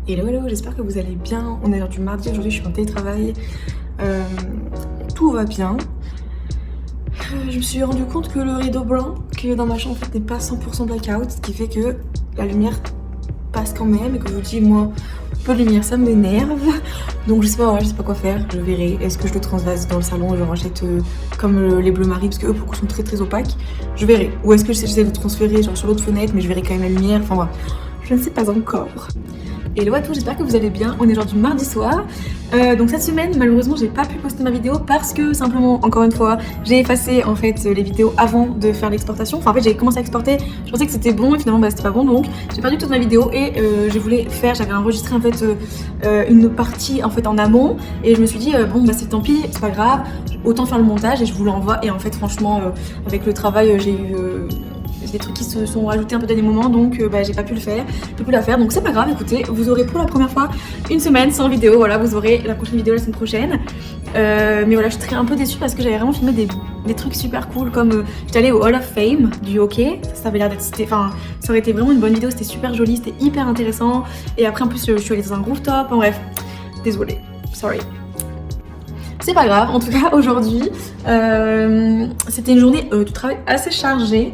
Hello, hello, j'espère que vous allez bien. On est l'heure du mardi, aujourd'hui je suis en télétravail. Tout va bien. Je me suis rendu compte que le rideau blanc qui est dans ma chambre en fait n'est pas 100% blackout, ce qui fait que la lumière passe quand même et que je vous dis moi, peu de lumière ça m'énerve. Donc je sais pas quoi faire, je verrai. Est-ce que je le transvase dans le salon et je rachète comme les Bleu Marie parce que eux pour le coup sont très opaques. Je verrai. Ou est-ce que j'essaie de transférer genre sur l'autre fenêtre mais je verrai quand même la lumière. Enfin voilà, je ne sais pas encore. Hello à tous, j'espère que vous allez bien. On est aujourd'hui mardi soir. Donc cette semaine, malheureusement, j'ai pas pu poster ma vidéo parce que simplement, encore une fois, j'ai effacé en fait les vidéos avant de faire l'exportation. Enfin, en fait, j'ai commencé à exporter. Je pensais que c'était bon et finalement, c'était pas bon. Donc, j'ai perdu toute ma vidéo et je voulais faire. J'avais enregistré en fait une partie en fait en amont et je me suis dit bon bah c'est tant pis, c'est pas grave. Autant faire le montage et je vous l'envoie. Et en fait, franchement, avec le travail, j'ai eu des trucs qui se sont rajoutés un peu dans des moments, donc j'ai pas pu le faire, j'ai pu la faire, donc c'est pas grave. Écoutez, vous aurez pour la première fois une semaine sans vidéo, voilà, vous aurez la prochaine vidéo la semaine prochaine. Mais voilà, je suis un peu déçue parce que j'avais vraiment filmé des trucs super cool, comme j'étais allée au Hall of Fame du hockey, ça avait l'air d'être, enfin ça aurait été vraiment une bonne vidéo, c'était super joli, c'était hyper intéressant, et après en plus je suis allée dans un rooftop, en bref, désolée, sorry. C'est pas grave, en tout cas aujourd'hui, c'était une journée de travail assez chargée.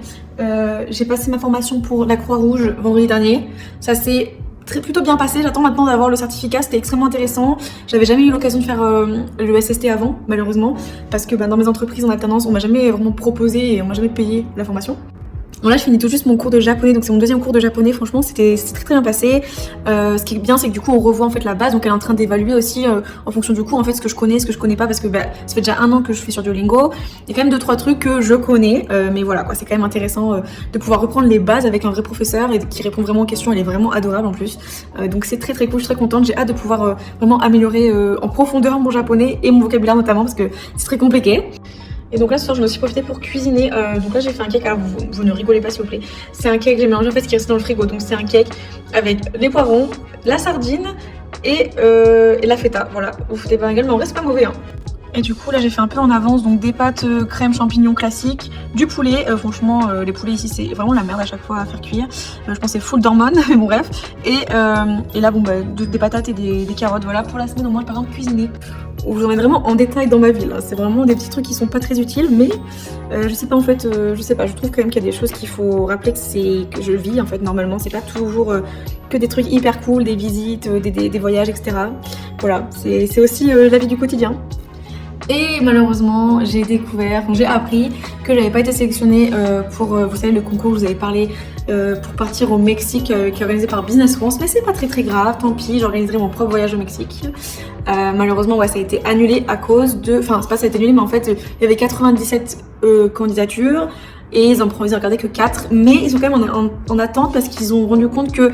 J'ai passé ma formation pour la Croix-Rouge vendredi dernier. Ça s'est plutôt bien passé. J'attends maintenant d'avoir le certificat. C'était extrêmement intéressant. J'avais jamais eu l'occasion de faire le SST avant, malheureusement, parce que dans mes entreprises en alternance, on m'a jamais vraiment proposé et on m'a jamais payé la formation. Bon là je finis tout juste mon cours de japonais, donc c'est mon deuxième cours de japonais, franchement c'était très bien passé. Ce qui est bien c'est que du coup on revoit en fait la base, donc elle est en train d'évaluer aussi en fonction du cours en fait ce que je connais, ce que je connais pas, parce que ça fait déjà 1 an que je fais sur Duolingo. Il y a quand même 2-3 trucs que je connais, mais voilà quoi, c'est quand même intéressant de pouvoir reprendre les bases avec un vrai professeur et qui répond vraiment aux questions, elle est vraiment adorable en plus. Donc c'est très cool, je suis très contente, j'ai hâte de pouvoir vraiment améliorer en profondeur mon japonais et mon vocabulaire notamment parce que c'est très compliqué. Et donc là ce soir je me suis profité pour cuisiner, donc là j'ai fait un cake, alors vous ne rigolez pas s'il vous plaît, c'est un cake que j'ai mélangé en fait ce qui reste dans le frigo, donc c'est un cake avec les poivrons, la sardine et la feta, voilà, vous foutez pas un gueule mais en vrai c'est pas mauvais hein. Et du coup là j'ai fait un peu en avance, donc des pâtes crème champignons classiques, du poulet, franchement les poulets ici c'est vraiment la merde à chaque fois à faire cuire, je pense c'est full d'hormones, mais bon bref, et là bon des patates et des carottes, voilà pour la semaine au moins par exemple cuisiner. Où je vous emmène vraiment en détail dans ma vie, c'est vraiment des petits trucs qui sont pas très utiles, mais je sais pas en fait, je sais pas, je trouve quand même qu'il y a des choses qu'il faut rappeler que je vis en fait normalement, c'est pas toujours que des trucs hyper cool, des visites, des voyages etc. Voilà, c'est aussi la vie du quotidien. Et malheureusement, j'ai appris que j'avais pas été sélectionnée pour, vous savez, le concours, je vous avais parlé, pour partir au Mexique, qui est organisé par Business France. Mais c'est pas très grave, tant pis, j'organiserai mon propre voyage au Mexique. Malheureusement, ouais, ça a été annulé à cause de... Enfin, c'est pas ça a été annulé, mais en fait, il y avait 97 candidatures et ils en regardaient que 4. Mais ils sont quand même en attente parce qu'ils ont rendu compte que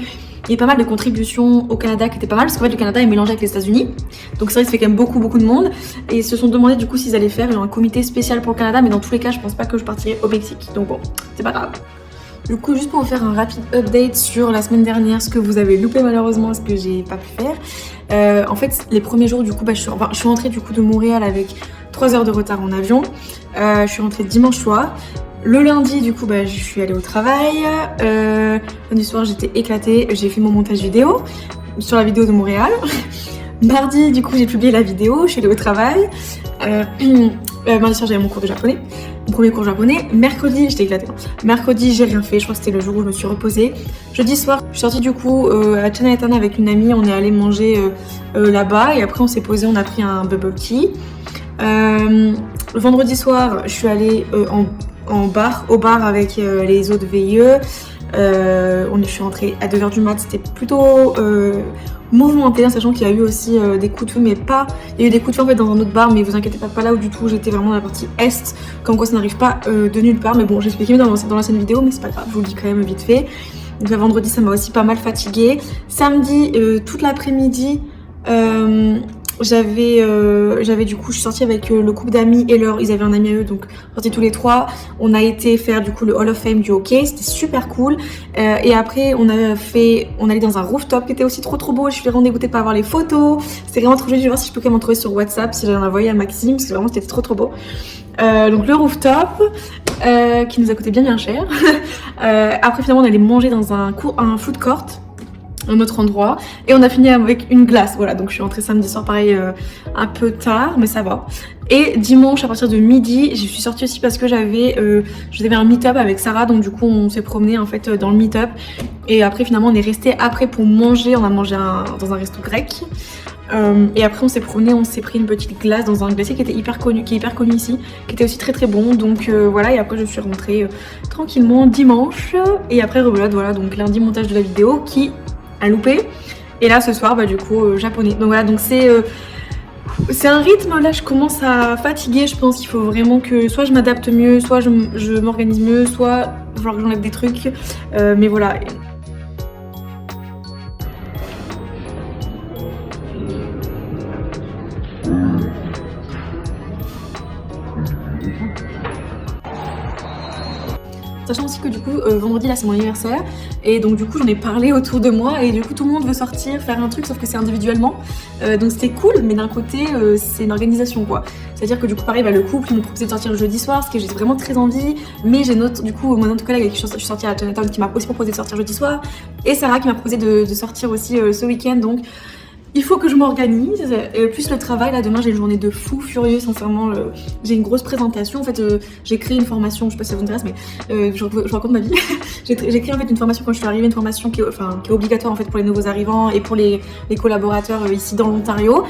il y a pas mal de contributions au Canada qui étaient pas mal, parce qu'en fait le Canada est mélangé avec les États-Unis, donc c'est vrai que ça fait quand même beaucoup de monde, et ils se sont demandé du coup s'ils allaient faire un comité spécial pour le Canada, mais dans tous les cas je pense pas que je partirai au Mexique, donc bon, c'est pas grave. Du coup, juste pour vous faire un rapide update sur la semaine dernière, ce que vous avez loupé malheureusement, ce que j'ai pas pu faire. En fait, les premiers jours, du coup, je suis rentrée du coup de Montréal avec 3 heures de retard en avion. Je suis rentrée dimanche soir. Le lundi, du coup, je suis allée au travail. Lundi soir, j'étais éclatée. J'ai fait mon montage vidéo sur la vidéo de Montréal. Mardi, du coup, j'ai publié la vidéo. Je suis allée au travail. Mardi soir, j'avais mon cours de japonais. Mon premier cours japonais. Mercredi, j'étais éclatée. Mercredi, j'ai rien fait. Je crois que c'était le jour où je me suis reposée. Jeudi soir, je suis sortie du coup à Chinatown avec une amie. On est allé manger là-bas. Et après, on s'est posé. On a pris un bubble tea. Le vendredi soir, je suis allée au bar avec les autres VIE. Je suis rentrée à 2h du mat, c'était plutôt mouvementé, sachant qu'il y a eu aussi des coups de feu, mais pas... Il y a eu des coups de feu en fait dans un autre bar, mais vous inquiétez pas là où du tout, j'étais vraiment dans la partie est, comme quoi ça n'arrive pas de nulle part, mais bon, j'ai expliqué dans l'ancienne vidéo, mais c'est pas grave, je vous le dis quand même vite fait. Donc le vendredi, ça m'a aussi pas mal fatiguée. Samedi, toute l'après-midi, j'avais du coup, je suis sortie avec le couple d'amis et ils avaient un ami à eux, donc sortis tous les 3. On a été faire du coup le Hall of Fame du hockey, c'était super cool. Et après on allait dans un rooftop qui était aussi trop beau. Je suis vraiment dégoûtée de pas avoir les photos. C'était vraiment trop joli. Je vais voir si je peux quand même en trouver sur WhatsApp, si j'en ai envoyé à Maxime, parce que vraiment c'était trop beau. Donc le rooftop qui nous a coûté bien cher. Après finalement on allait manger dans un food court. un autre endroit et on a fini avec une glace. Voilà, donc je suis rentrée samedi soir pareil un peu tard, mais ça va. Et dimanche à partir de midi, je suis sortie aussi parce que j'avais un meet-up avec Sarah, donc du coup on s'est promené en fait dans le meet-up et après finalement on est resté après pour manger. On a mangé dans un resto grec. Et après on s'est promené, on s'est pris une petite glace dans un glacier qui est hyper connu ici, qui était aussi très très bon. Donc voilà, et après je suis rentrée tranquillement dimanche. Et après rebelote, voilà, donc lundi montage de la vidéo qui a loupé. Et là ce soir bah du coup japonais. Donc voilà, donc c'est un rythme, là je commence à fatiguer. Je pense qu'il faut vraiment que soit je m'adapte mieux, soit je m'organise mieux, soit il va falloir que j'enlève des trucs. Mais voilà. Sachant aussi que du coup vendredi là c'est mon anniversaire et donc du coup j'en ai parlé autour de moi et du coup tout le monde veut sortir, faire un truc sauf que c'est individuellement, donc c'était cool, mais d'un côté c'est une organisation quoi. C'est à dire que du coup pareil, bah, le couple ils m'ont proposé de sortir le jeudi soir, ce que j'ai vraiment très envie, mais j'ai notre du coup mon autre collègue avec qui je suis sortie à Chinatown qui m'a aussi proposé de sortir jeudi soir, et Sarah qui m'a proposé de sortir aussi ce week-end. Donc il faut que je m'organise, plus le travail, là demain j'ai une journée de fou furieux, sincèrement, j'ai une grosse présentation, en fait j'ai créé une formation, je sais pas si ça vous intéresse mais je raconte ma vie, j'ai créé en fait une formation quand je suis arrivée, une formation qui est obligatoire en fait pour les nouveaux arrivants et pour les collaborateurs ici dans l'Ontario,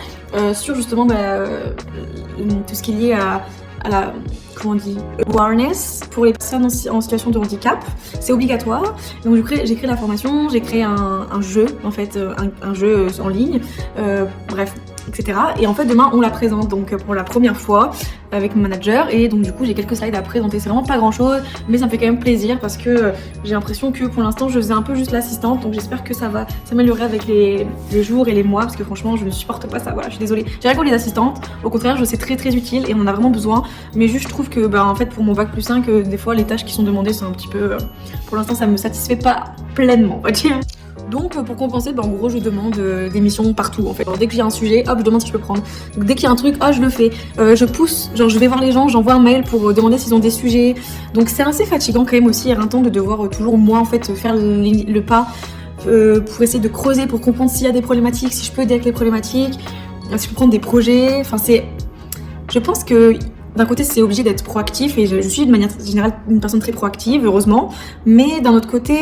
sur justement tout ce qui est lié à la, comment on dit, awareness pour les personnes en situation de handicap. C'est obligatoire. Donc j'ai créé la formation, j'ai créé un jeu en fait, un jeu en ligne, bref, etc. Et en fait demain on la présente donc pour la première fois avec mon manager, et donc du coup j'ai quelques slides à présenter. C'est vraiment pas grand chose, mais ça me fait quand même plaisir parce que j'ai l'impression que pour l'instant je faisais un peu juste l'assistante, donc j'espère que ça va s'améliorer avec les jours et les mois, parce que franchement je ne supporte pas ça. Voilà, je suis désolée, j'ai rien contre les assistantes, au contraire je sais très très utile et on en a vraiment besoin, mais juste je trouve que bah en fait pour mon bac plus 5 des fois les tâches qui sont demandées sont un petit peu pour l'instant ça me satisfait pas pleinement, on va dire. Donc pour compenser, bah, en gros je demande des missions partout en fait. Alors, dès que j'ai un sujet, hop je demande si je peux prendre. Donc dès qu'il y a un truc, je le fais. Je pousse, genre je vais voir les gens, j'envoie un mail pour demander s'ils ont des sujets. Donc c'est assez fatigant quand même aussi, un temps de devoir toujours moi en fait faire le pas pour essayer de creuser, pour comprendre s'il y a des problématiques, si je peux aider avec les problématiques, si je peux prendre des projets. Enfin je pense que d'un côté c'est obligé d'être proactif et je suis de manière générale une personne très proactive, heureusement. Mais d'un autre côté,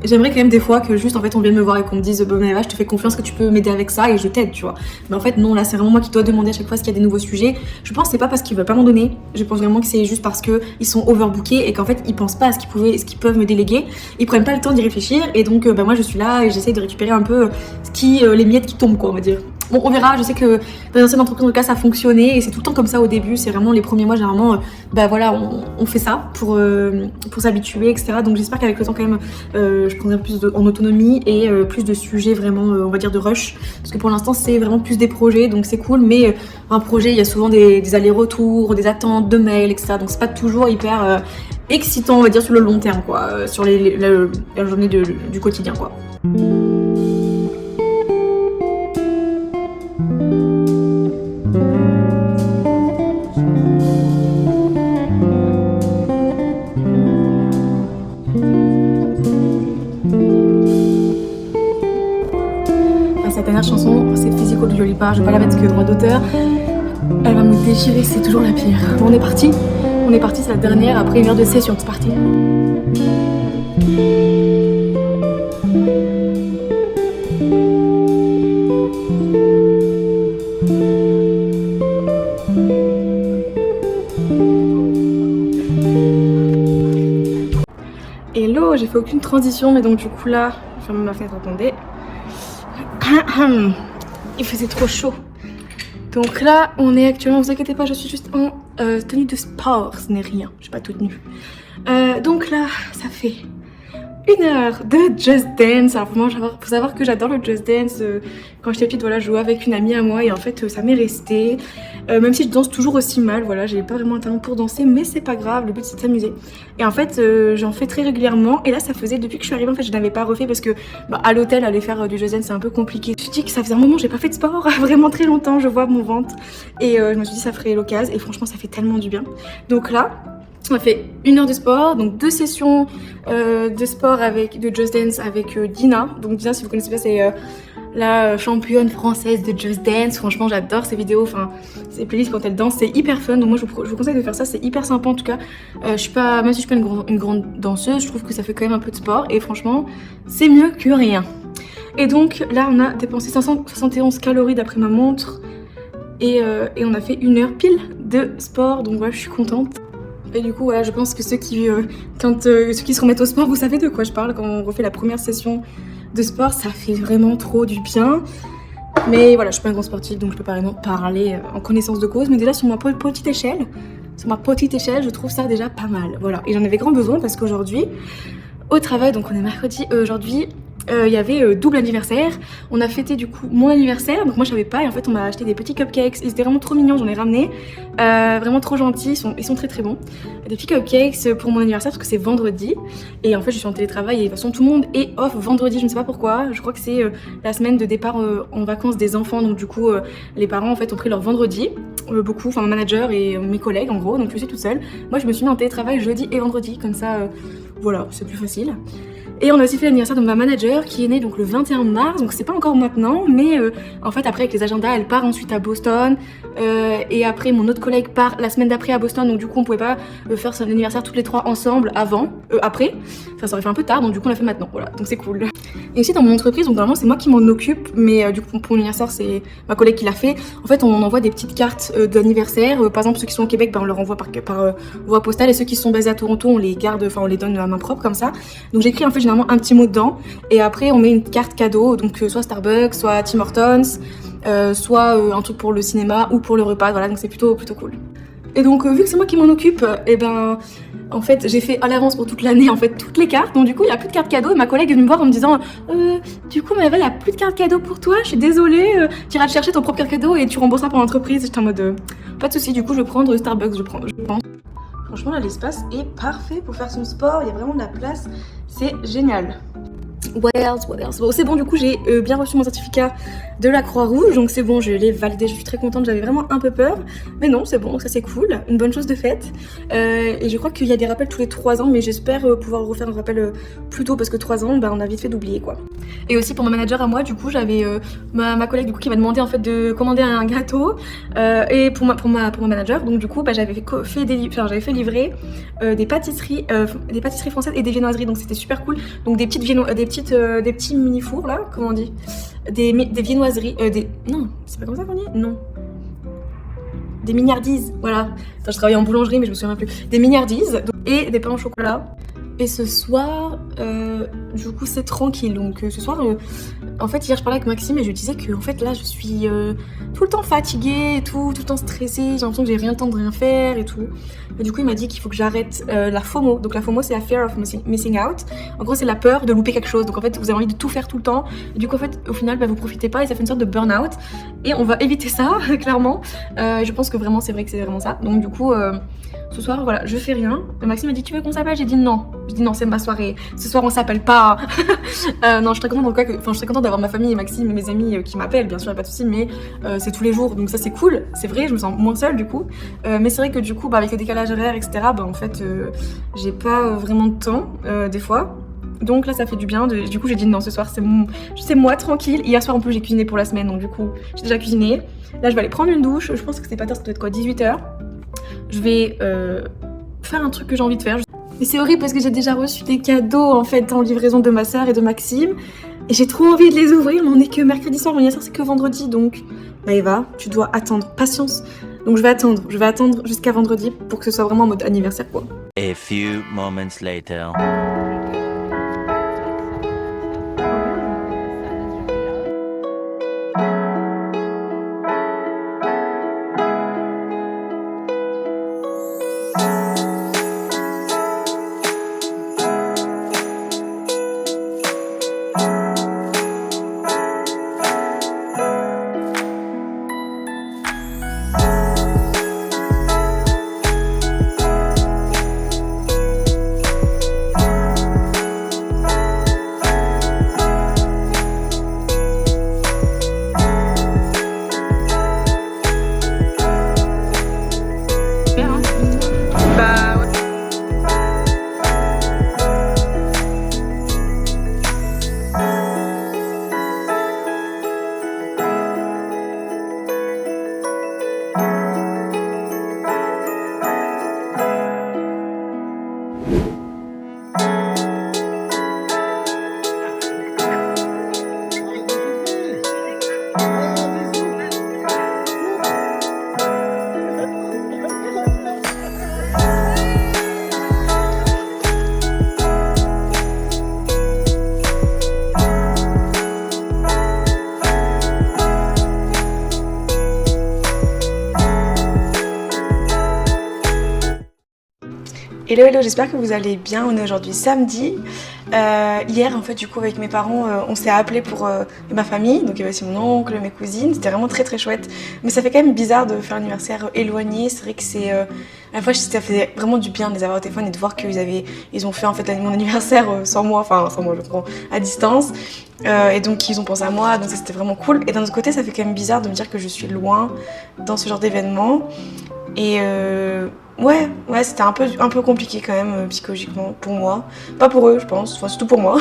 j'aimerais quand même des fois que juste en fait on vienne me voir et qu'on me dise bon Eva, je te fais confiance que tu peux m'aider avec ça et je t'aide, tu vois. Mais en fait non, là c'est vraiment moi qui dois demander à chaque fois s'il y a des nouveaux sujets. Je pense que c'est pas parce qu'ils veulent pas m'en donner, je pense vraiment que c'est juste parce que ils sont overbookés et qu'en fait ils pensent pas à ce qu'ils peuvent me déléguer, ils prennent pas le temps d'y réfléchir, et donc moi je suis là et j'essaie de récupérer un peu les miettes qui tombent quoi, on va dire. Bon, on verra, je sais que dans l'ancienne entreprise, en tout cas, ça a fonctionné et c'est tout le temps comme ça au début. C'est vraiment les premiers mois, généralement, voilà, on fait ça pour s'habituer, etc. Donc j'espère qu'avec le temps, quand même, je prendrai plus en autonomie et plus de sujets vraiment, on va dire, de rush. Parce que pour l'instant, c'est vraiment plus des projets, donc c'est cool. Mais un projet, il y a souvent des allers-retours, des attentes de mails, etc. Donc c'est pas toujours hyper excitant, on va dire, sur le long terme, quoi, sur la journée du quotidien, quoi. Cette dernière chanson, c'est Physical de Jolipa, je vais pas la mettre parce que droit d'auteur, elle va me déchirer, c'est toujours la pire. Bon, on est parti, c'est la dernière, après une heure de session, c'est parti. Hello, j'ai fait aucune transition, mais donc du coup là, je vais fermer ma fenêtre, attendez. Il faisait trop chaud. Donc là, on est actuellement, vous inquiétez pas, je suis juste en tenue de sport, ce n'est rien, je suis pas toute nue. Donc là, ça fait 1 heure de Just Dance. Alors faut savoir que j'adore le Just Dance. Quand j'étais petite, voilà, je jouais avec une amie à moi et en fait ça m'est resté. Même si je danse toujours aussi mal, voilà, j'ai pas vraiment un talent pour danser, mais c'est pas grave, le but c'est de s'amuser. Et en fait j'en fais très régulièrement, et là ça faisait depuis que je suis arrivée, en fait je n'avais pas refait parce que à l'hôtel aller faire du Just Dance c'est un peu compliqué. Je me suis dit que ça faisait un moment que j'ai pas fait de sport, vraiment très longtemps, je vois mon ventre, et je me suis dit ça ferait l'occasion, et franchement ça fait tellement du bien. Donc là On a fait 1 heure de sport, donc 2 sessions de sport de Just Dance avec Dina. Donc Dina, si vous connaissez pas, c'est la championne française de Just Dance. Franchement, j'adore ses vidéos, enfin ses playlists quand elle danse, c'est hyper fun. Donc moi, je vous conseille de faire ça, c'est hyper sympa en tout cas. Même si je suis pas une grande danseuse, je trouve que ça fait quand même un peu de sport et franchement, c'est mieux que rien. Et donc là, on a dépensé 571 calories d'après ma montre et on a fait 1 heure pile de sport. Donc voilà, je suis contente. Et du coup, voilà, je pense que ceux qui se remettent au sport, vous savez de quoi je parle. Quand on refait la première session de sport, ça fait vraiment trop du bien. Mais voilà, je suis pas un grand sportif, donc je peux pas vraiment parler en connaissance de cause. Mais déjà, sur ma petite échelle, je trouve ça déjà pas mal. Voilà, et j'en avais grand besoin parce qu'aujourd'hui, au travail, donc on est mercredi, aujourd'hui, il y avait double anniversaire. On a fêté du coup mon anniversaire, donc moi je savais pas, et en fait on m'a acheté des petits cupcakes. Ils étaient vraiment trop mignons, j'en ai ramené, vraiment trop gentils, ils sont très très bons. Des petits cupcakes pour mon anniversaire parce que c'est vendredi, et en fait je suis en télétravail et de toute façon tout le monde est off vendredi, je ne sais pas pourquoi. Je crois que c'est la semaine de départ en vacances des enfants, donc du coup les parents en fait ont pris leur vendredi, beaucoup, enfin mon manager et mes collègues en gros, donc je suis toute seule. Moi je me suis mis en télétravail jeudi et vendredi, comme ça voilà, c'est plus facile. Et on a aussi fait l'anniversaire de ma manager qui est née donc le 21 mars, donc c'est pas encore maintenant, mais en fait après avec les agendas elle part ensuite à Boston et après mon autre collègue part la semaine d'après à Boston, donc du coup on pouvait pas faire son anniversaire toutes les trois ensemble après, enfin ça aurait fait un peu tard, donc du coup on l'a fait maintenant, voilà, donc c'est cool. Et aussi dans mon entreprise, donc normalement c'est moi qui m'en occupe, mais du coup pour mon anniversaire c'est ma collègue qui l'a fait. En fait on envoie des petites cartes d'anniversaire, par exemple ceux qui sont au Québec, on leur envoie par voie postale, et ceux qui sont basés à Toronto on les garde, enfin on les donne à main propre comme ça. Donc j'écris en fait généralement un petit mot dedans, et après on met une carte cadeau, donc soit Starbucks, soit Tim Hortons, soit un truc pour le cinéma ou pour le repas, voilà, donc c'est plutôt cool. Et donc vu que c'est moi qui m'en occupe, et ben en fait j'ai fait à l'avance pour toute l'année en fait toutes les cartes, donc du coup il n'y a plus de carte cadeau, et ma collègue est venue me voir en me disant du coup Maëva, il n'y a plus de carte cadeau pour toi, je suis désolée, tu iras te chercher ton propre carte cadeau et tu rembourseras pour l'entreprise. J'étais en mode pas de soucis, du coup je vais prendre Starbucks, je pense. Franchement là l'espace est parfait pour faire son sport, il y a vraiment de la place, c'est génial. What else? Bon, c'est bon, du coup j'ai bien reçu mon certificat de la Croix-Rouge, donc c'est bon, je l'ai validé, je suis très contente. J'avais vraiment un peu peur, mais non, c'est bon, donc ça c'est cool, une bonne chose de faite. Et je crois qu'il y a des rappels tous les 3 ans, mais j'espère pouvoir refaire un rappel plus tôt, parce que 3 ans, bah, on a vite fait d'oublier quoi. Et aussi pour ma manager à moi, du coup j'avais ma collègue du coup qui m'a demandé en fait de commander un gâteau, et pour mon manager, donc du coup bah, j'avais fait livrer des pâtisseries françaises et des viennoiseries, donc c'était super cool. Donc des petits mini fours là, comment on dit, des viennoiseries, non, c'est pas comme ça qu'on dit, non, des mignardises, voilà. Attends, je travaillais en boulangerie mais je me souviens plus. Des mignardises et des pains au chocolat. Et ce soir, du coup c'est tranquille, donc ce soir, en fait hier je parlais avec Maxime et je lui disais que en fait là je suis tout le temps fatiguée et tout le temps stressée, j'ai l'impression que j'ai rien le temps de rien faire et tout. Et du coup il m'a dit qu'il faut que j'arrête la FOMO, donc la FOMO c'est la Fear of Missing Out, en gros c'est la peur de louper quelque chose, donc en fait vous avez envie de tout faire tout le temps, et du coup en fait au final bah, vous profitez pas et ça fait une sorte de burn-out, et on va éviter ça clairement. Je pense que vraiment c'est vrai que c'est vraiment ça, donc du coup ce soir voilà je fais rien. Maxime m'a dit tu veux qu'on s'appelle, j'ai dit non. Je dis non, c'est ma soirée. Ce soir, on s'appelle pas. Non, je suis très contente je suis très contente d'avoir ma famille et Maxime et mes amis qui m'appellent, bien sûr, y a pas de souci, mais c'est tous les jours, donc ça c'est cool. C'est vrai, je me sens moins seule du coup. Mais c'est vrai que du coup, bah, avec le décalage horaire, etc., bah, en fait, j'ai pas vraiment de temps des fois. Donc là, ça fait du bien. Du coup, j'ai dit non, ce soir, c'est moi tranquille. Hier soir, en plus, j'ai cuisiné pour la semaine, donc du coup, j'ai déjà cuisiné. Là, je vais aller prendre une douche. Je pense que c'est pas tard, ça doit être quoi, 18h. Je vais faire un truc que j'ai envie de faire. Et c'est horrible parce que j'ai déjà reçu des cadeaux en fait en livraison de ma soeur et de Maxime. Et j'ai trop envie de les ouvrir, mais on est que mercredi soir, mon anniversaire c'est que vendredi, donc Maëva, tu dois attendre, patience. Donc je vais attendre jusqu'à vendredi pour que ce soit vraiment en mode anniversaire quoi. A few moments later. Hello hello, j'espère que vous allez bien. On est aujourd'hui samedi. Hier en fait du coup avec mes parents on s'est appelé pour ma famille, donc il y avait aussi mon oncle, mes cousines, c'était vraiment très très chouette. Mais ça fait quand même bizarre de faire un anniversaire éloigné, c'est vrai que c'est... à la fois ça faisait vraiment du bien de les avoir au téléphone et de voir ils ont fait en fait mon anniversaire sans moi, je prends à distance. Et donc ils ont pensé à moi, donc ça c'était vraiment cool. Et d'un autre côté ça fait quand même bizarre de me dire que je suis loin dans ce genre d'événement. Et ouais, c'était un peu compliqué quand même psychologiquement pour moi. Pas pour eux, je pense, enfin surtout pour moi.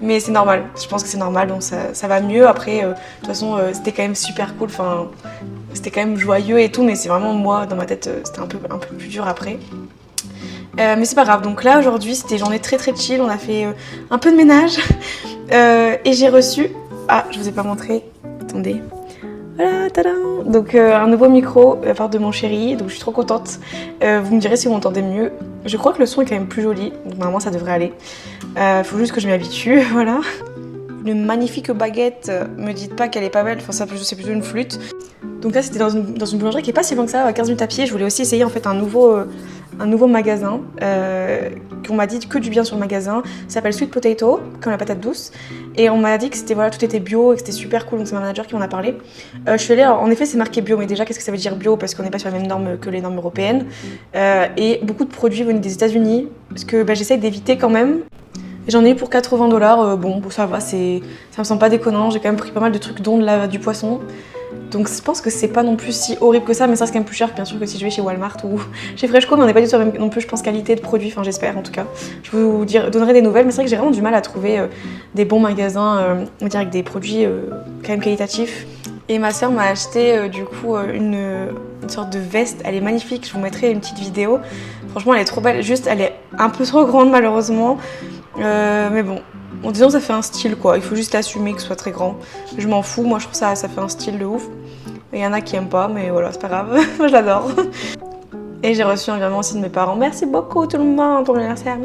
Mais c'est normal, je pense que c'est normal, donc ça va mieux. Après, de toute façon, c'était quand même super cool, enfin, c'était quand même joyeux et tout, mais c'est vraiment moi, dans ma tête, c'était un peu plus dur après. Mais c'est pas grave, donc là aujourd'hui c'était une journée très très chill, on a fait un peu de ménage et j'ai reçu... Ah, je vous ai pas montré, attendez. Voilà, tadam. Donc un nouveau micro de la part de mon chéri, donc je suis trop contente. Vous me direz si vous m'entendez mieux. Je crois que le son est quand même plus joli, donc normalement ça devrait aller. Faut juste que je m'y habitue, voilà. Une magnifique baguette, me dites pas qu'elle est pas belle, enfin ça c'est plutôt une flûte. Donc là c'était dans une boulangerie qui est pas si loin que ça, à 15 minutes à pied. Je voulais aussi essayer en fait un nouveau magasin, qu'on m'a dit que du bien sur le magasin. Ça s'appelle Sweet Potato, comme la patate douce. Et on m'a dit que c'était voilà, tout était bio et que c'était super cool, donc c'est ma manager qui m'en a parlé. Je suis allée, alors, en effet c'est marqué bio, mais déjà qu'est-ce que ça veut dire bio? Parce qu'on n'est pas sur les mêmes normes que les normes européennes. Et beaucoup de produits venus des États-Unis, parce que j'essaye d'éviter quand même. J'en ai eu pour 80$, bon ça va, ça me semble pas déconnant, j'ai quand même pris pas mal de trucs dont du poisson. Donc je pense que c'est pas non plus si horrible que ça, mais ça reste quand même plus cher bien sûr que si je vais chez Walmart ou chez Freshco, mais on n'est pas du tout sur la même non plus je pense qualité de produit, enfin j'espère en tout cas. Je vous donnerai des nouvelles, mais c'est vrai que j'ai vraiment du mal à trouver des bons magasins, on va dire avec des produits quand même qualitatifs. Et ma soeur m'a acheté du coup une sorte de veste, elle est magnifique, je vous mettrai une petite vidéo. Franchement elle est trop belle, juste elle est un peu trop grande malheureusement. Mais bon, disons ça fait un style quoi, il faut juste l'assumer que ce soit très grand. Je m'en fous, moi je trouve ça fait un style de ouf. Il y en a qui aiment pas, mais voilà, c'est pas grave, moi je l'adore. Et j'ai reçu un virement aussi de mes parents. Merci beaucoup tout le monde pour l'anniversaire.